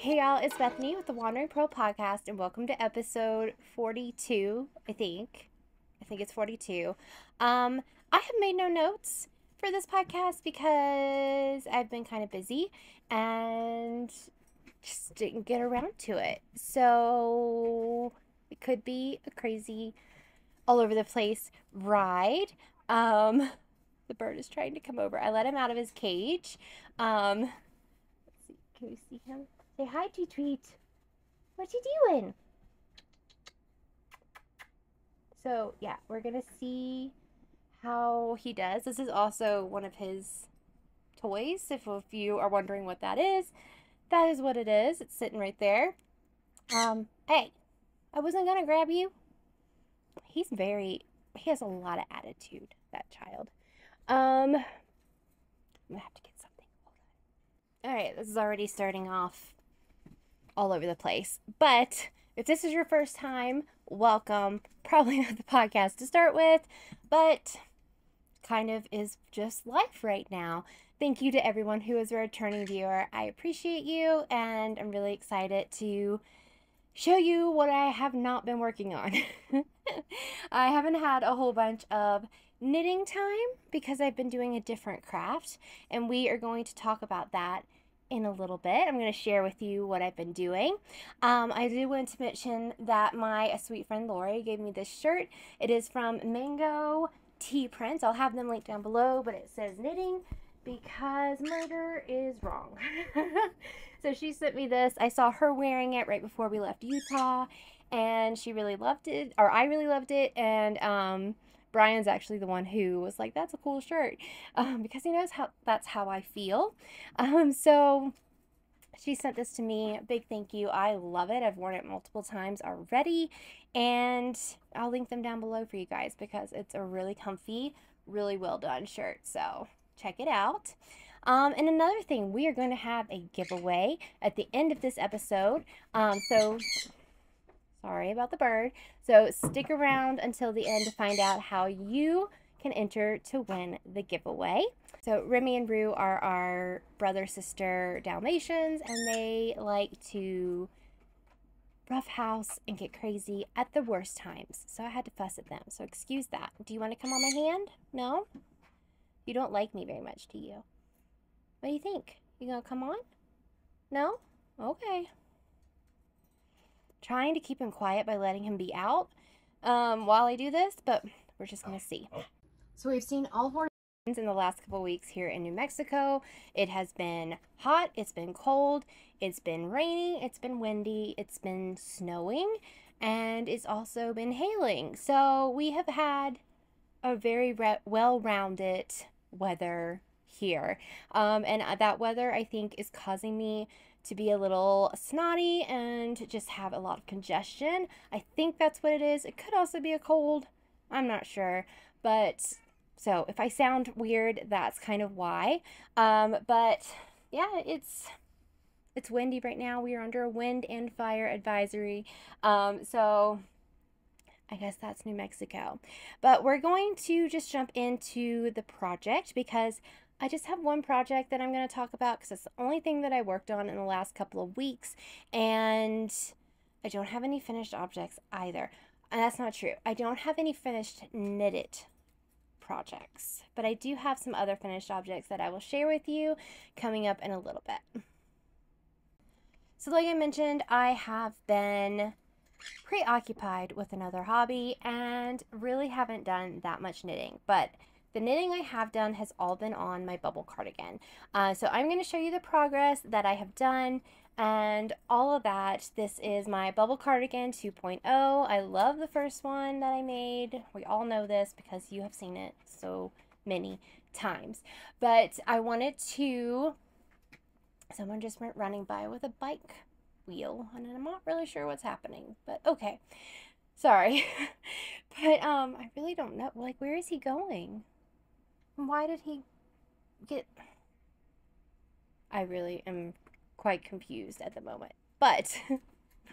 Hey y'all, it's Bethany with the Wandering Pearl podcast, and welcome to episode 42, I think. I think it's 42. I have made no notes for this podcast because I've been kind of busy and just didn't get around to it. So it could be a crazy, all over the place ride. The bird is trying to come over. I let him out of his cage. Let's see, can we see him? Say hi, Tweet. What you doing? So, yeah, we're going to see how he does. This is also one of his toys. If you are wondering what that is what it is. It's sitting right there. Hey, I wasn't going to grab you. He has a lot of attitude, that child. I'm going to have to get something. Hold on. All right, this is already starting off all over the place. But if this is your first time, welcome. Probably not the podcast to start with, but kind of is just life right now. Thank you to everyone who is a returning viewer. I appreciate you, and I'm really excited to show you what I have not been working on. I haven't had a whole bunch of knitting time because I've been doing a different craft, and we are going to talk about that in a little bit. I'm going to share with you what I've been doing. I do want to mention that my sweet friend Lori gave me this shirt. It is from Mango Tea Prints. I'll have them linked down below, but it says knitting because murder is wrong. So she sent me this. I saw her wearing it right before we left Utah, and she really loved it, or I really loved it, and Brian's actually the one who was like, that's a cool shirt, because he knows that's how I feel. So she sent this to me. Big thank you. I love it. I've worn it multiple times already, and I'll link them down below for you guys because it's a really comfy, really well done shirt. So check it out. And another thing, we are going to have a giveaway at the end of this episode. So sorry about the bird. So stick around until the end to find out how you can enter to win the giveaway. So Remy and Rue are our brother-sister Dalmatians, and they like to roughhouse and get crazy at the worst times. So I had to fuss at them. So excuse that. Do you want to come on my hand? No? You don't like me very much, do you? What do you think? You gonna come on? No? Okay. Trying to keep him quiet by letting him be out while I do this, but we're just gonna see. So we've seen all 4 in the last couple weeks here in New Mexico. It has been hot, it's been cold, it's been raining, it's been windy, it's been snowing, and it's also been hailing. So we have had a very well-rounded weather here, and that weather I think is causing me to be a little snotty and just have a lot of congestion. I think that's what it is. It could also be a cold. I'm not sure, but so if I sound weird, that's kind of why. But yeah, it's windy right now. We are under a wind and fire advisory. So I guess that's New Mexico. But we're going to just jump into the project because I just have one project that I'm going to talk about because it's the only thing that I worked on in the last couple of weeks, and I don't have any finished objects either. And that's not true. I don't have any finished knitted projects, but I do have some other finished objects that I will share with you coming up in a little bit. So like I mentioned, I have been preoccupied with another hobby and really haven't done that much knitting, but the knitting I have done has all been on my bubble cardigan. So I'm going to show you the progress that I have done and all of that. This is my bubble cardigan 2.0. I love the first one that I made. We all know this because you have seen it so many times. But I wanted to... Someone just went running by with a bike wheel, and I'm not really sure what's happening, but okay. Sorry. But I really don't know. Like, where is he going? Why did he get... I really am quite confused at the moment. But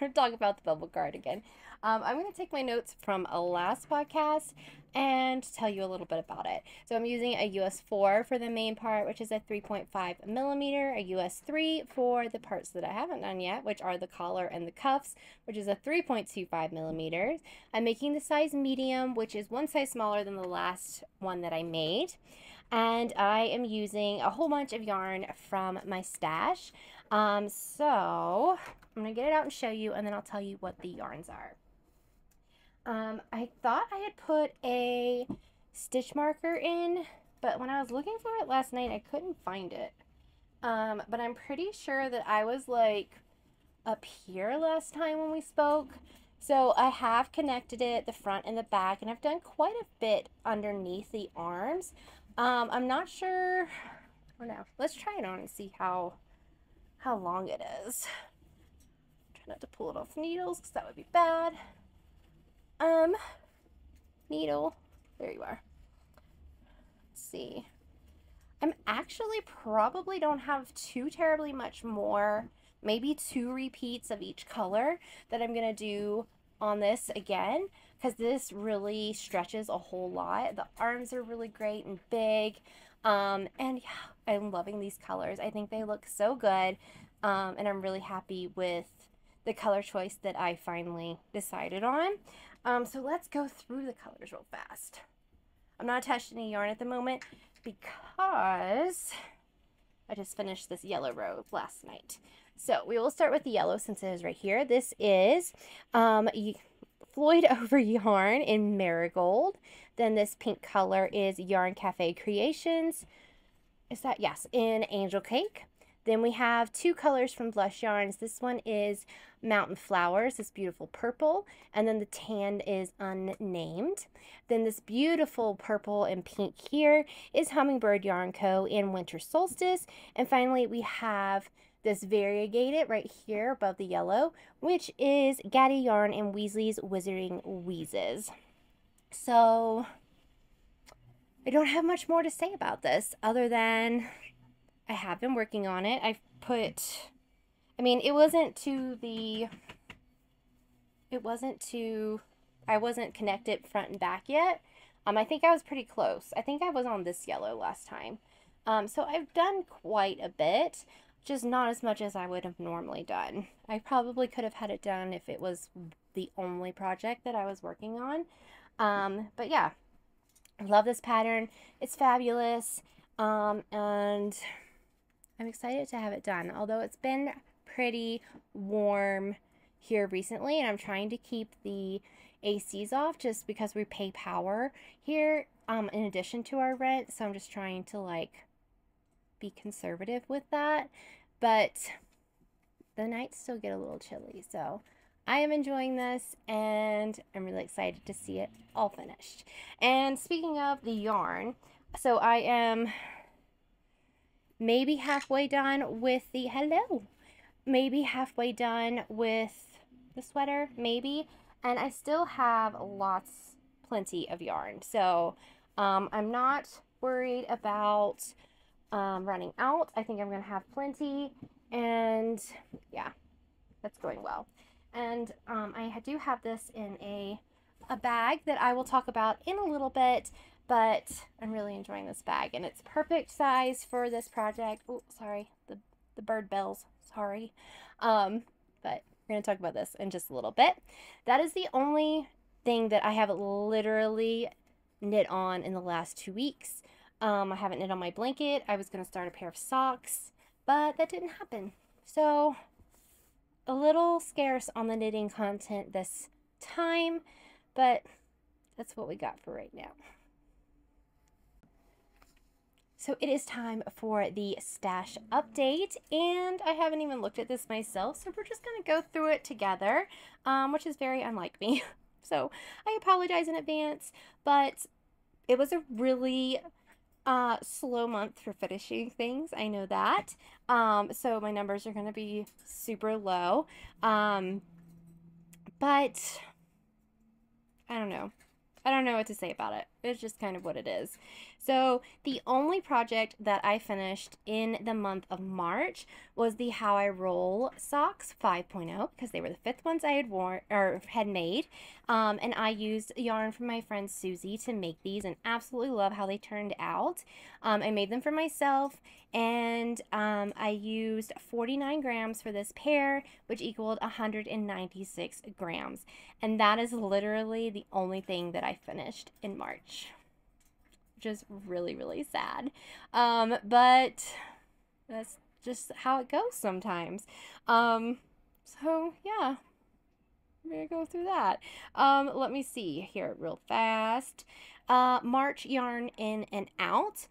We're talking about the bubble cardigan. I'm going to take my notes from a last podcast and tell you a little bit about it. So I'm using a US 4 for the main part, which is a 3.5 millimeter, a US 3 for the parts that I haven't done yet, which are the collar and the cuffs, which is a 3.25 millimeters. I'm making the size medium, which is one size smaller than the last one that I made. And I am using a whole bunch of yarn from my stash. So I'm going to get it out and show you, and then I'll tell you what the yarns are. I thought I had put a stitch marker in, but when I was looking for it last night, I couldn't find it. But I'm pretty sure that I was like up here last time when we spoke. So I have connected it, the front and the back, and I've done quite a bit underneath the arms. I'm not sure. Oh no, let's try it on and see how long it is. Try not to pull it off needles because that would be bad. Needle, there you are. Let's see. I'm actually probably don't have too terribly much more, maybe 2 repeats of each color that I'm gonna do on this again, because this really stretches a whole lot. The arms are really great and big, and yeah, I'm loving these colors. I think they look so good, and I'm really happy with the color choice that I finally decided on. So let's go through the colors real fast. I'm not attached to any yarn at the moment because I just finished this yellow row last night. So we will start with the yellow since it is right here. This is Floyd over yarn in Marigold. Then this pink color is Yarn Cafe Creations. Is that? Yes, in Angel Cake. Then we have 2 colors from Blush Yarns. This one is Mountain Flowers, this beautiful purple, and then the tan is unnamed. Then this beautiful purple and pink here is Hummingbird Yarn Co. in Winter Solstice. And finally, we have this variegated right here above the yellow, which is Gatti Yarn and Weasley's Wizarding Wheezes. So I don't have much more to say about this other than I have been working on it. I've put, I mean, I wasn't connected front and back yet. I think I was pretty close. I think I was on this yellow last time. So I've done quite a bit, just not as much as I would have normally done. I probably could have had it done if it was the only project that I was working on. But yeah, I love this pattern. It's fabulous. And I'm excited to have it done, although it's been pretty warm here recently, and I'm trying to keep the ACs off just because we pay power here in addition to our rent, so I'm just trying to like be conservative with that, but the nights still get a little chilly, so I am enjoying this and I'm really excited to see it all finished. And speaking of the yarn, so I am maybe halfway done with the maybe halfway done with the sweater, maybe, and I still have plenty of yarn, so I'm not worried about running out. I think I'm gonna have plenty, and yeah, that's going well. And I do have this in a bag that I will talk about in a little bit, but I'm really enjoying this bag, and it's perfect size for this project. Oh, sorry, the bird bells, sorry. But we're going to talk about this in just a little bit. That is the only thing that I have literally knit on in the last 2 weeks. I haven't knit on my blanket. I was going to start a pair of socks, but that didn't happen. So a little scarce on the knitting content this time, but that's what we got for right now. So it is time for the stash update, and I haven't even looked at this myself, so we're just going to go through it together, which is very unlike me. So I apologize in advance, but it was a really slow month for finishing things. I know that. So my numbers are going to be super low. But I don't know. I don't know what to say about it. It's just kind of what it is. So the only project that I finished in the month of March was the How I Roll socks 5.0, because they were the fifth ones I had worn or had made. And I used yarn from my friend Susie to make these, and absolutely love how they turned out. I made them for myself, and I used 49 grams for this pair, which equaled 196 grams. And that is literally the only thing that I finished in March, which is really, really sad. But that's just how it goes sometimes. So yeah, I'm gonna go through that. Let me see here real fast. March yarn in and out.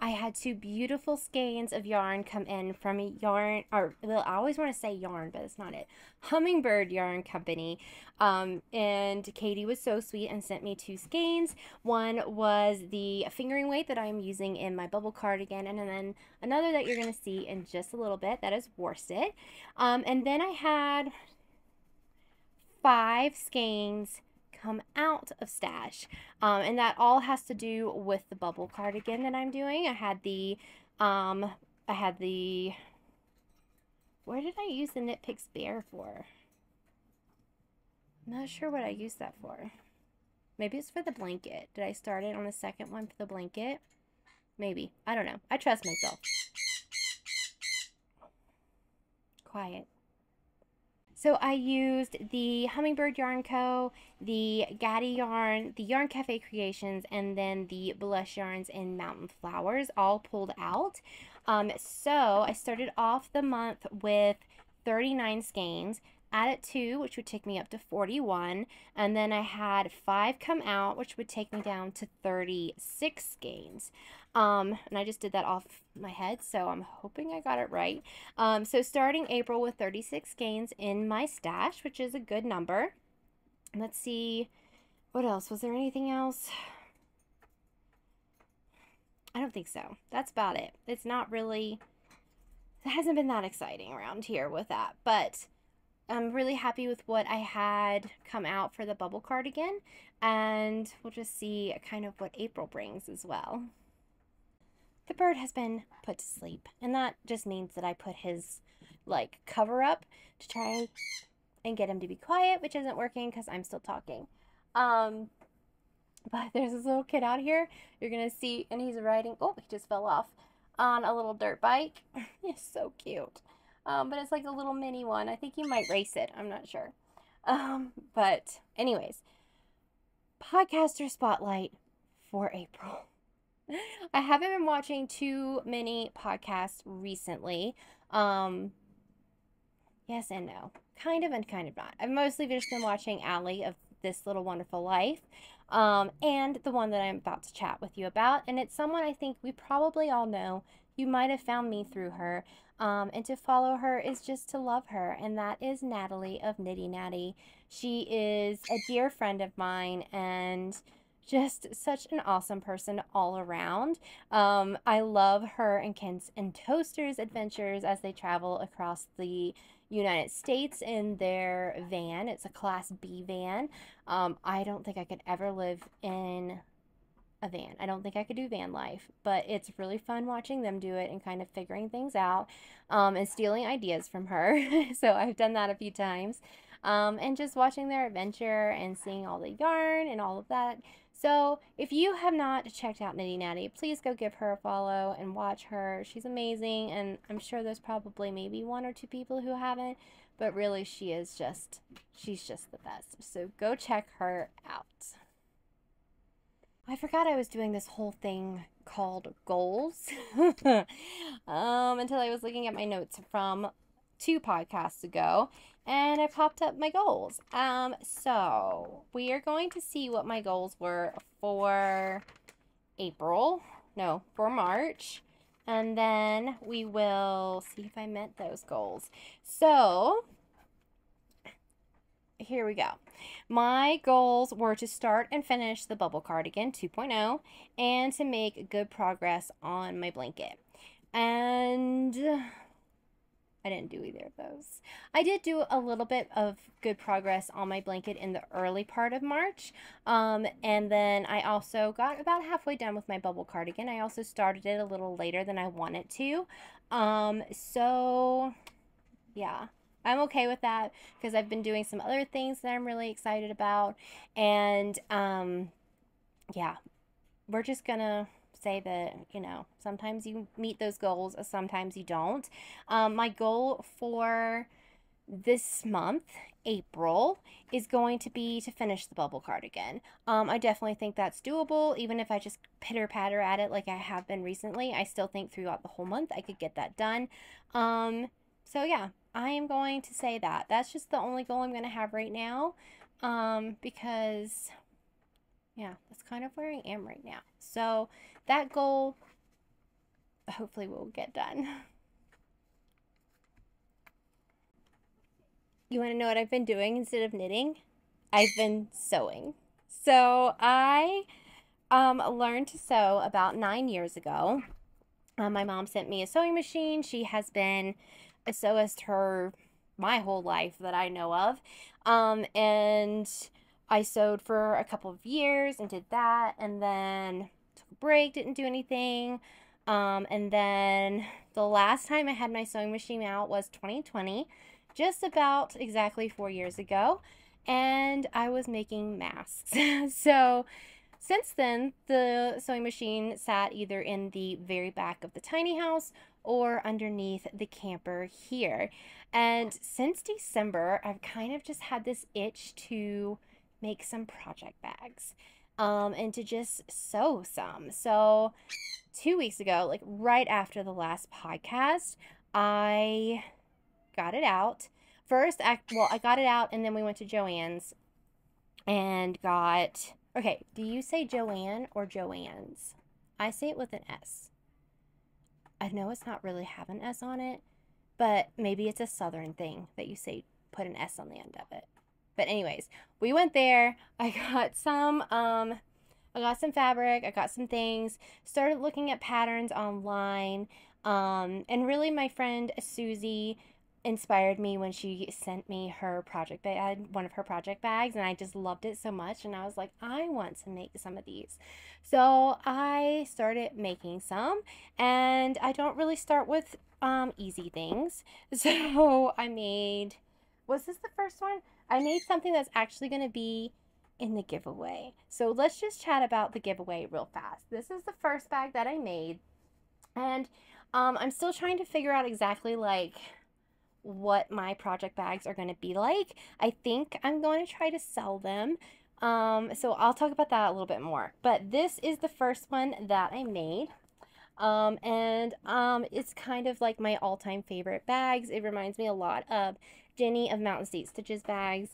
I had two beautiful skeins of yarn come in from a yarn, or well, I always want to say yarn, but it's not it. Hummingbird Yarn Company. And Katie was so sweet and sent me two skeins. One was the fingering weight that I'm using in my bubble cardigan, and then another that you're going to see in just a little bit, that is worsted. And then I had 5 skeins come out of stash, and that all has to do with the bubble cardigan that I'm doing. I had the where did I use the Knit Picks Bear for? I'm not sure what I used that for. Maybe it's for the blanket. Did I start it on the second one for the blanket? Maybe. I don't know. I trust myself. Quiet. So I used the Hummingbird Yarn Co., the Gatti Yarn, the Yarn Cafe Creations, and then the Blush Yarns and Mountain Flowers all pulled out. So I started off the month with 39 skeins, added 2, which would take me up to 41, and then I had 5 come out, which would take me down to 36 skeins. And I just did that off my head, so I'm hoping I got it right. So starting April with 36 skeins in my stash, which is a good number. Let's see, what else? Was there anything else? I don't think so. That's about it. It's not really, it hasn't been that exciting around here with that, but I'm really happy with what I had come out for the bubble cardigan, and we'll just see kind of what April brings as well. The bird has been put to sleep, and that just means that I put his like cover up to try and get him to be quiet, which isn't working because I'm still talking. But there's this little kid out here you're gonna see, and he's riding, oh, he just fell off, on a little dirt bike. He's so cute. But it's like a little mini one. I think he might race it, I'm not sure. But anyways, podcaster spotlight for April. I haven't been watching too many podcasts recently. Yes and no. Kind of and kind of not. I've mostly just been watching Allie of This Little Wonderful Life, and the one that I'm about to chat with you about. And it's someone I think we probably all know. You might have found me through her. And to follow her is just to love her. And that is Natalie of Knitty Natty. She is a dear friend of mine, and just such an awesome person all around. I love her and Ken's and Toaster's adventures as they travel across the United States in their van. It's a Class B van. I don't think I could ever live in a van. I don't think I could do van life, but it's really fun watching them do it and kind of figuring things out, and stealing ideas from her. So I've done that a few times. And just watching their adventure and seeing all the yarn and all of that. So if you have not checked out Knitty Natty, please go give her a follow and watch her. She's amazing, and I'm sure there's probably maybe 1 or 2 people who haven't, but really she's just the best. So go check her out. I forgot I was doing this whole thing called goals until I was looking at my notes from 2 podcasts ago, and I popped up my goals. So we are going to see what my goals were for for March, and then we will see if I met those goals. So here we go. My goals were to start and finish the bubble cardigan 2.0 and to make good progress on my blanket. And I didn't do either of those. I did do a little bit of good progress on my blanket in the early part of March. And then I also got about halfway done with my bubble cardigan. I also started it a little later than I wanted to. So yeah, I'm okay with that because I've been doing some other things that I'm really excited about. And yeah, we're just gonna say that, you know, sometimes you meet those goals, sometimes you don't. My goal for this month, April, is going to be to finish the bubble cardigan. I definitely think that's doable, even if I just pitter patter at it like I have been recently. I still think throughout the whole month I could get that done. So yeah, I am going to say that. That's just the only goal I'm going to have right now, because yeah, that's kind of where I am right now. So that goal hopefully will get done. You want to know what I've been doing instead of knitting? I've been sewing. So I learned to sew about 9 years ago. My mom sent me a sewing machine. She has been a sewist my whole life that I know of. And I sewed for a couple of years and did that, and then took a break, didn't do anything. And then the last time I had my sewing machine out was 2020, just about exactly 4 years ago, and I was making masks. So since then, the sewing machine sat either in the very back of the tiny house or underneath the camper here. And since December, I've kind of just had this itch to make some project bags, and to just sew some. So 2 weeks ago, like right after the last podcast, I got it out. First, I got it out and then we went to Joann's and got, okay, do you say Joanne or Joann's? I say it with an S. I know it's not really have an S on it, but maybe it's a southern thing that you say put an S on the end of it. But anyways, we went there. I got some fabric, I got some things, started looking at patterns online, and really my friend Susie inspired me when she sent me her project bag, one of her project bags, and I just loved it so much, and I was like, I want to make some of these. So I started making some, and I don't really start with easy things. So I made, was this the first one? I made something that's actually going to be in the giveaway. So let's just chat about the giveaway real fast. This is the first bag that I made, and I'm still trying to figure out exactly like what my project bags are going to be like. I think I'm going to try to sell them. So I'll talk about that a little bit more. But this is the first one that I made. And it's kind of like my all-time favorite bags. It reminds me a lot of Jenny of Mountain State Stitches bags.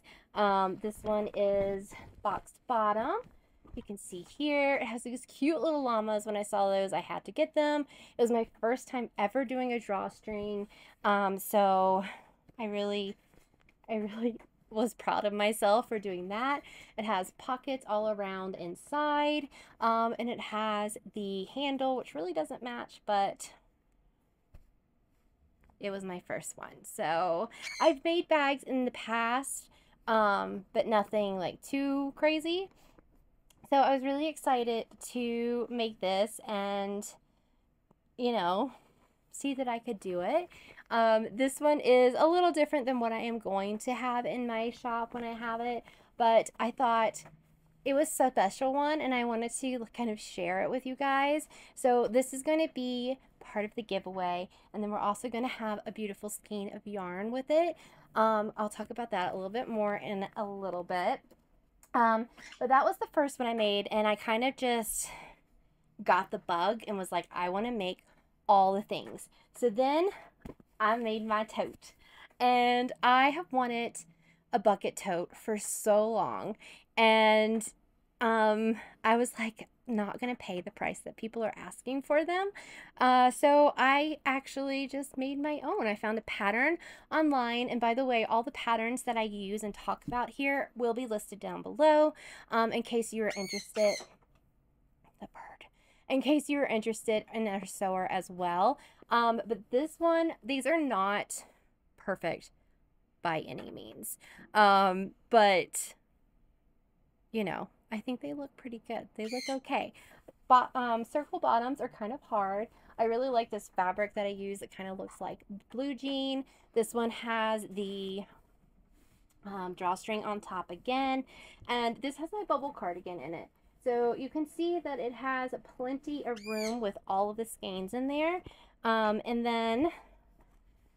This one is boxed bottom. You can see here, it has these cute little llamas. When I saw those, I had to get them. It was my first time ever doing a drawstring. So I really was proud of myself for doing that. It has pockets all around inside, and it has the handle, which really doesn't match, but it was my first one. So I've made bags in the past, but nothing like too crazy. So I was really excited to make this and, you know, see that I could do it. This one is a little different than what I am going to have in my shop when I have it, but I thought it was a special one and I wanted to kind of share it with you guys. So this is going to be part of the giveaway, and then we're also going to have a beautiful skein of yarn with it. I'll talk about that a little bit more in a little bit. But that was the first one I made, and I kind of just got the bug and was like, I want to make all the things. So then I made my tote, and I have wanted a bucket tote for so long, and I was like not gonna pay the price that people are asking for them, so I actually just made my own. I found a pattern online, and by the way, all the patterns that I use and talk about here will be listed down below, in case you're interested. The bird. In case you're interested in a sewer as well. But this one, these are not perfect by any means. But, you know, I think they look pretty good. They look okay. But circle bottoms are kind of hard. I really like this fabric that I use. It kind of looks like blue jean. This one has the drawstring on top again. And this has my bubble cardigan in it. So you can see that it has plenty of room with all of the skeins in there. And then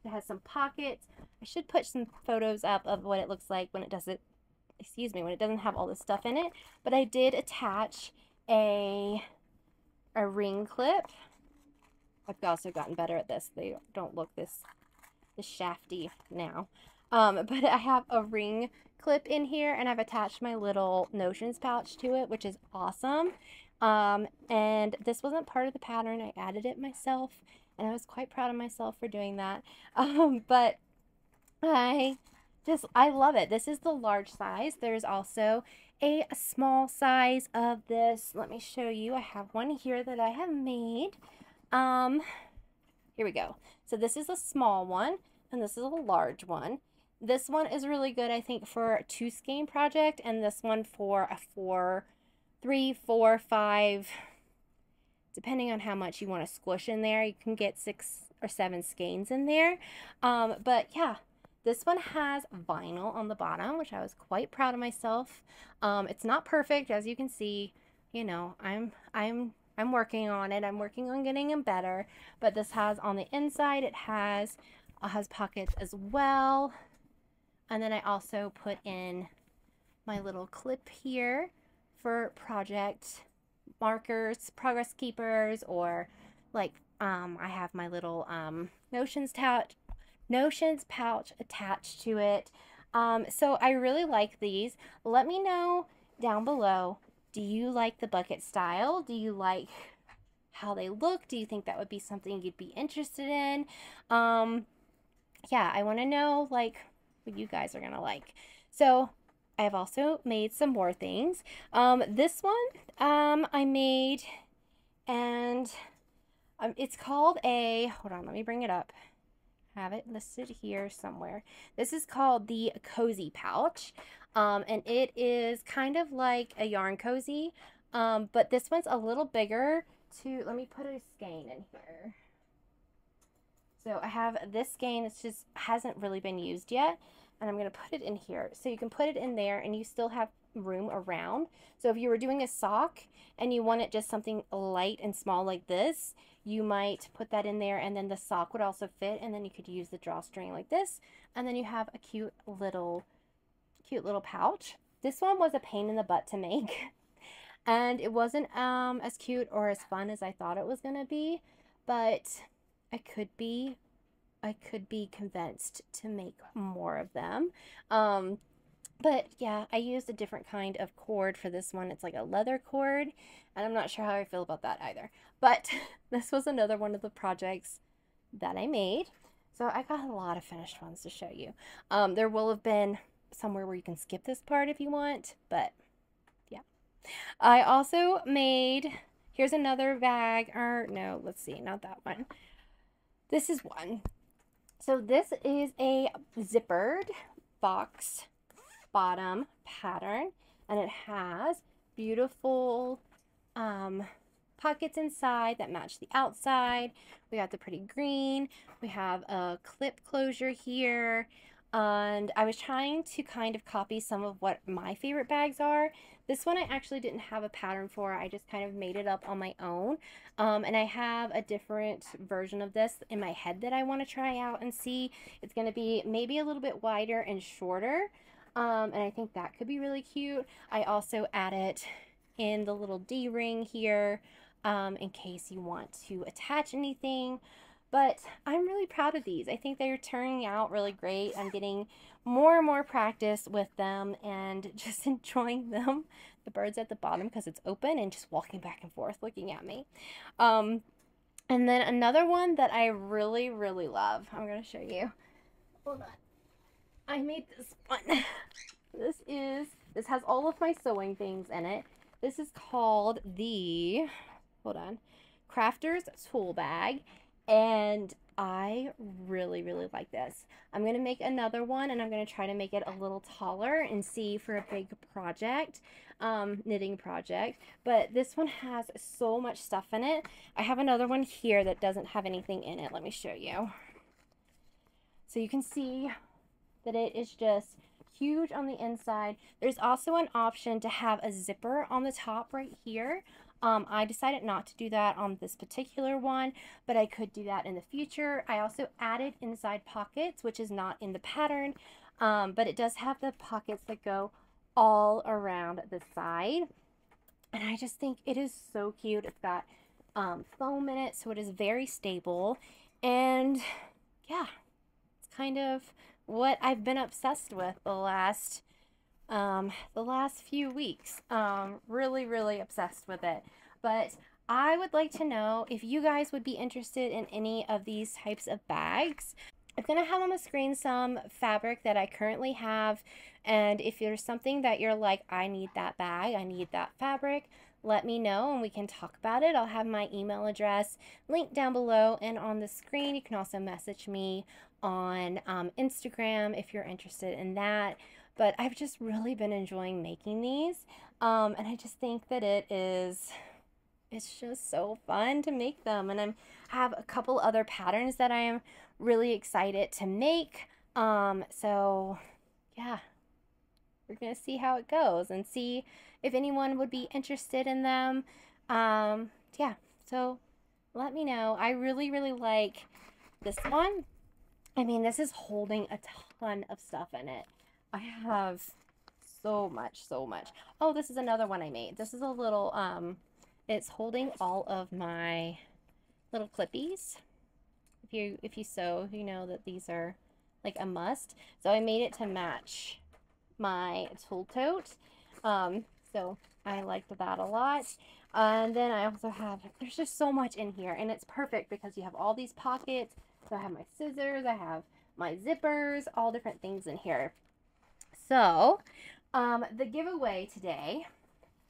it has some pockets. I should put some photos up of what it looks like when it doesn't, excuse me, when it doesn't have all this stuff in it. But I did attach a ring clip. I've also gotten better at this. They don't look this shafty now. But I have a ring clip in here, and I've attached my little notions pouch to it, which is awesome. And this wasn't part of the pattern. I added it myself, and I was quite proud of myself for doing that. But I love it. This is the large size. There's also a small size of this. Let me show you. I have one here that I have made. Here we go. So this is a small one, and this is a large one. This one is really good, I think, for a 2 skein project, and this one for a 3, 4, 5, depending on how much you want to squish in there. You can get 6 or 7 skeins in there. But yeah, this one has vinyl on the bottom, which I was quite proud of myself. It's not perfect, as you can see. You know, I'm working on it. I'm working on getting them better. But this has on the inside, it has pockets as well. And then I also put in my little clip here for project markers, progress keepers, or like I have my little notions pouch attached to it. So I really like these. Let me know down below, do you like the bucket style? Do you like how they look? Do you think that would be something you'd be interested in? Yeah, I want to know like what you guys are gonna like. So I have also made some more things. This one I made, and it's called a, hold on, let me bring it up. I have it listed here somewhere. This is called the Cozy Pouch, and it is kind of like a yarn cozy, but this one's a little bigger. Let me put a skein in here. So I have this skein. It's just hasn't really been used yet, and I'm going to put it in here. So you can put it in there, and you still have room around. So if you were doing a sock and you wanted just something light and small like this, you might put that in there, and then the sock would also fit, and then you could use the drawstring like this, and then you have a cute little pouch. This one was a pain in the butt to make, and it wasn't as cute or as fun as I thought it was going to be, but I could be convinced to make more of them. But yeah, I used a different kind of cord for this one. It's like a leather cord, and I'm not sure how I feel about that either. But this was another one of the projects that I made. So I got a lot of finished ones to show you. There will have been somewhere where you can skip this part if you want, but yeah. I also made, here's another bag, or no, let's see, not that one. This is one. So this is a zippered box bottom pattern, and it has beautiful pockets inside that match the outside. We got the pretty green. We have a clip closure here, and I was trying to kind of copy some of what my favorite bags are. This one I actually didn't have a pattern for. I just kind of made it up on my own, and I have a different version of this in my head that I want to try out and see. It's going to be maybe a little bit wider and shorter, and I think that could be really cute. I also added in the little D-ring here in case you want to attach anything. But I'm really proud of these. I think they're turning out really great. I'm getting more and more practice with them and just enjoying them. The bird's at the bottom because it's open and just walking back and forth looking at me. And then another one that I really, really love. I'm going to show you. Hold on. I made this one. This has all of my sewing things in it. This is called the, hold on, Crafter's Tool Bag. And I really, really like this. I'm going to make another one, and I'm going to try to make it a little taller and see for a big project, knitting project. But this one has so much stuff in it. I have another one here that doesn't have anything in it. Let me show you. So you can see that it is just huge on the inside. There's also an option to have a zipper on the top right here. I decided not to do that on this particular one, but I could do that in the future. I also added inside pockets, which is not in the pattern, but it does have the pockets that go all around the side. And I just think it is so cute. It's got foam in it, so it is very stable. And yeah, it's kind of what I've been obsessed with the last few weeks. Really, really obsessed with it. But I would like to know if you guys would be interested in any of these types of bags. I'm going to have on the screen some fabric that I currently have, and if there's something that you're like, I need that bag, I need that fabric, let me know and we can talk about it. I'll have my email address linked down below and on the screen. You can also message me on Instagram if you're interested in that. But I've just really been enjoying making these, and I just think that it's just so fun to make them. And I have a couple other patterns that I am really excited to make. So yeah, we're gonna see how it goes and see if anyone would be interested in them. Yeah, so let me know. I really, really like this one. I mean, this is holding a ton of stuff in it. I have so much, so much. Oh, this is another one I made. This is a little, it's holding all of my little clippies. If you sew, you know that these are like a must. So I made it to match my tote. So I liked that a lot. And then I also have, there's just so much in here, and it's perfect because you have all these pockets. So I have my scissors, I have my zippers, all different things in here. So the giveaway today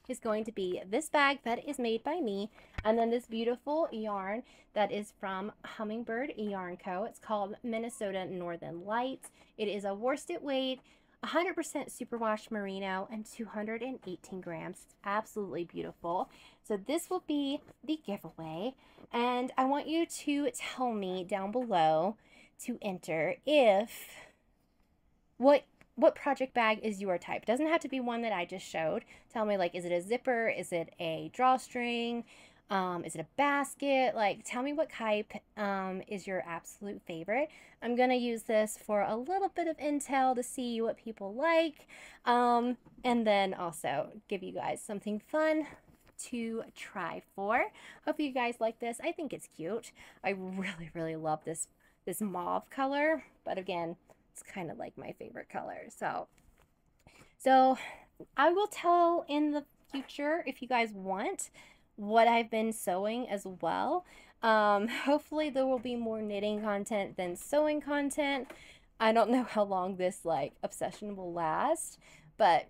is going to be this bag that is made by me, and then this beautiful yarn that is from Hummingbird Yarn Co. It's called Minnesota Northern Lights. It is a worsted weight, 100% superwash merino, and 218 grams. It's absolutely beautiful. So this will be the giveaway, and I want you to tell me down below to enter what project bag is your type. It doesn't have to be one that I just showed. Tell me, like, is it a zipper? Is it a drawstring? Is it a basket? Like, tell me what type is your absolute favorite. I'm going to use this for a little bit of intel to see what people like. And then also give you guys something fun to try for. Hope you guys like this. I think it's cute. I really, really love this mauve color. But again, it's kind of like my favorite color. So I will tell in the future if you guys want what I've been sewing as well. Hopefully there will be more knitting content than sewing content. I don't know how long this like obsession will last, but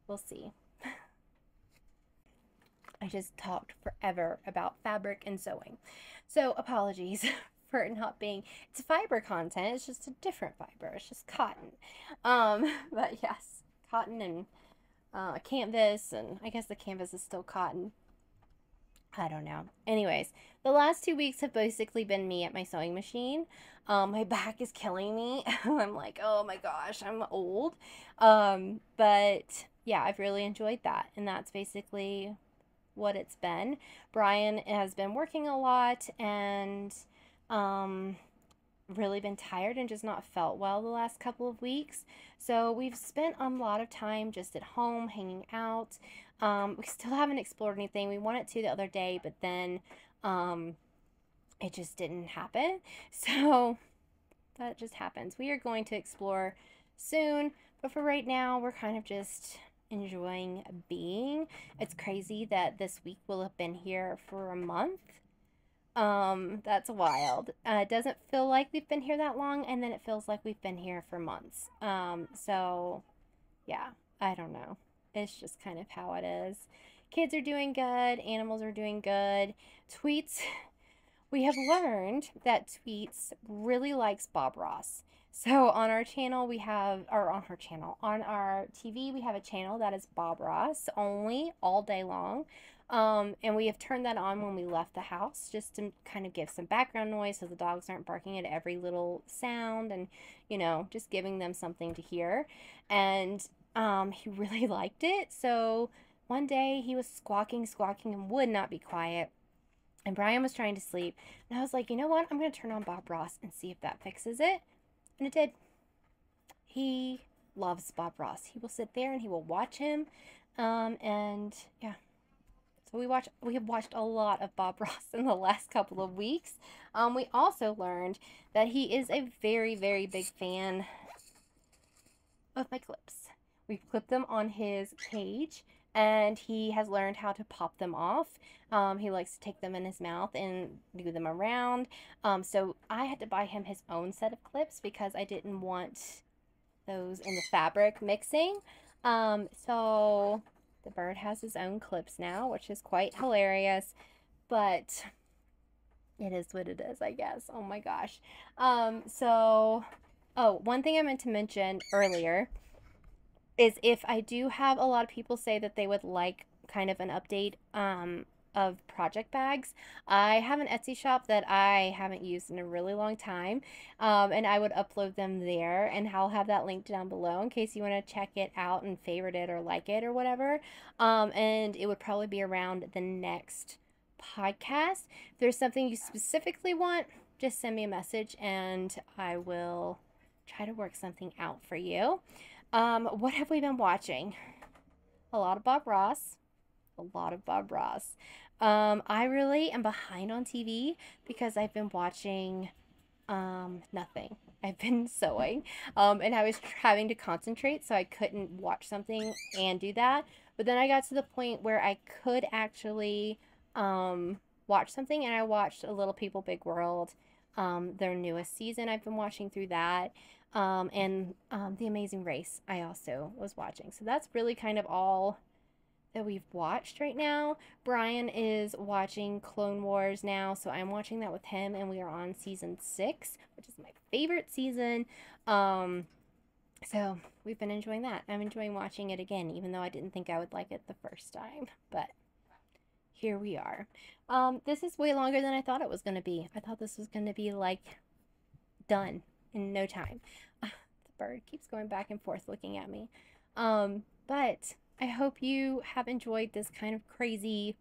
we'll see. I just talked forever about fabric and sewing. So apologies for it not being, it's fiber content, it's just a different fiber, it's just cotton. But yes, cotton and canvas, and I guess the canvas is still cotton. I don't know. Anyways, the last 2 weeks have basically been me at my sewing machine. My back is killing me. I'm like, oh my gosh, I'm old. But yeah, I've really enjoyed that, and that's basically what it's been. Brian has been working a lot and really been tired and just not felt well the last couple of weeks. So we've spent a lot of time just at home hanging out. We still haven't explored anything. We wanted to the other day, but then it just didn't happen. So that just happens. We are going to explore soon, but for right now, we're kind of just enjoying being. It's crazy that this week will have been here for a month. That's wild. It doesn't feel like we've been here that long, and then it feels like we've been here for months. So yeah, I don't know. It's just kind of how it is. Kids are doing good. Animals are doing good. Tweets, we have learned that Tweets really likes Bob Ross. So on our channel, we have, or on her channel, on our TV, we have a channel that is Bob Ross only, all day long. And we have turned that on when we left the house, just to kind of give some background noise so the dogs aren't barking at every little sound, and, you know, just giving them something to hear. And he really liked it. So one day he was squawking, and would not be quiet. And Brian was trying to sleep. And I was like, you know what? I'm going to turn on Bob Ross and see if that fixes it. And it did. He loves Bob Ross. He will sit there and he will watch him. And yeah. So we have watched a lot of Bob Ross in the last couple of weeks. We also learned that he is a very, very big fan of my clips. We clipped them on his cage, and he has learned how to pop them off. He likes to take them in his mouth and do them around. So I had to buy him his own set of clips because I didn't want those in the fabric mixing. So the bird has his own clips now, which is quite hilarious, but it is what it is, I guess. Oh my gosh. One thing I meant to mention earlier is if I do have a lot of people say that they would like kind of an update of project bags, I have an Etsy shop that I haven't used in a really long time, and I would upload them there, and I'll have that linked down below in case you want to check it out and favorite it or like it or whatever. And it would probably be around the next podcast. If there's something you specifically want, just send me a message and I will try to work something out for you. What have we been watching? A lot of Bob Ross. I really am behind on TV because I've been watching nothing. I've been sewing, and I was having to concentrate, so I couldn't watch something and do that. But then I got to the point where I could actually watch something, and I watched A Little People Big World, their newest season. I've been watching through that. And The Amazing Race I also was watching. So that's really kind of all that we've watched right now. Brian is watching Clone Wars now, so I'm watching that with him, and we are on season 6, which is my favorite season. So we've been enjoying that. I'm enjoying watching it again, even though I didn't think I would like it the first time, but here we are. This is way longer than I thought it was going to be. I thought this was going to be like done in no time. The bird keeps going back and forth looking at me. But I hope you have enjoyed this kind of crazy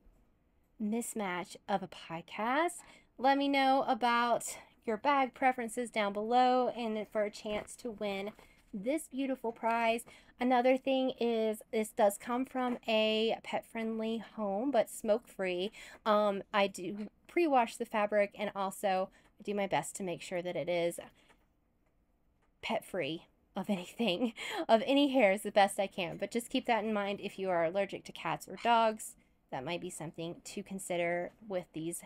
mismatch of a podcast. Let me know about your bag preferences down below, and for a chance to win this beautiful prize. Another thing is, this does come from a pet-friendly home, but smoke-free. I do pre-wash the fabric, and also I do my best to make sure that it is pet-free of anything, of any hairs, the best I can. But just keep that in mind if you are allergic to cats or dogs. That might be something to consider with these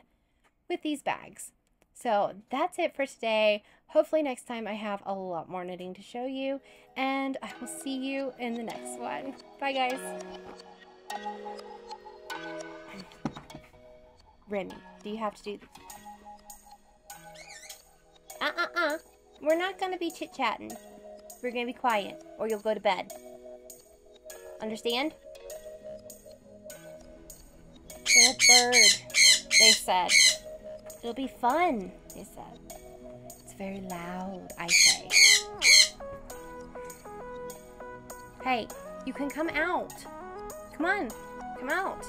bags. So that's it for today. Hopefully next time I have a lot more knitting to show you, and I will see you in the next one. Bye guys. Remy, do you have to do this? We're not going to be chit-chatting. We're going to be quiet, or you'll go to bed. Understand? Good bird, they said. It'll be fun, they said. It's very loud, I say. Hey, you can come out. Come on, come out.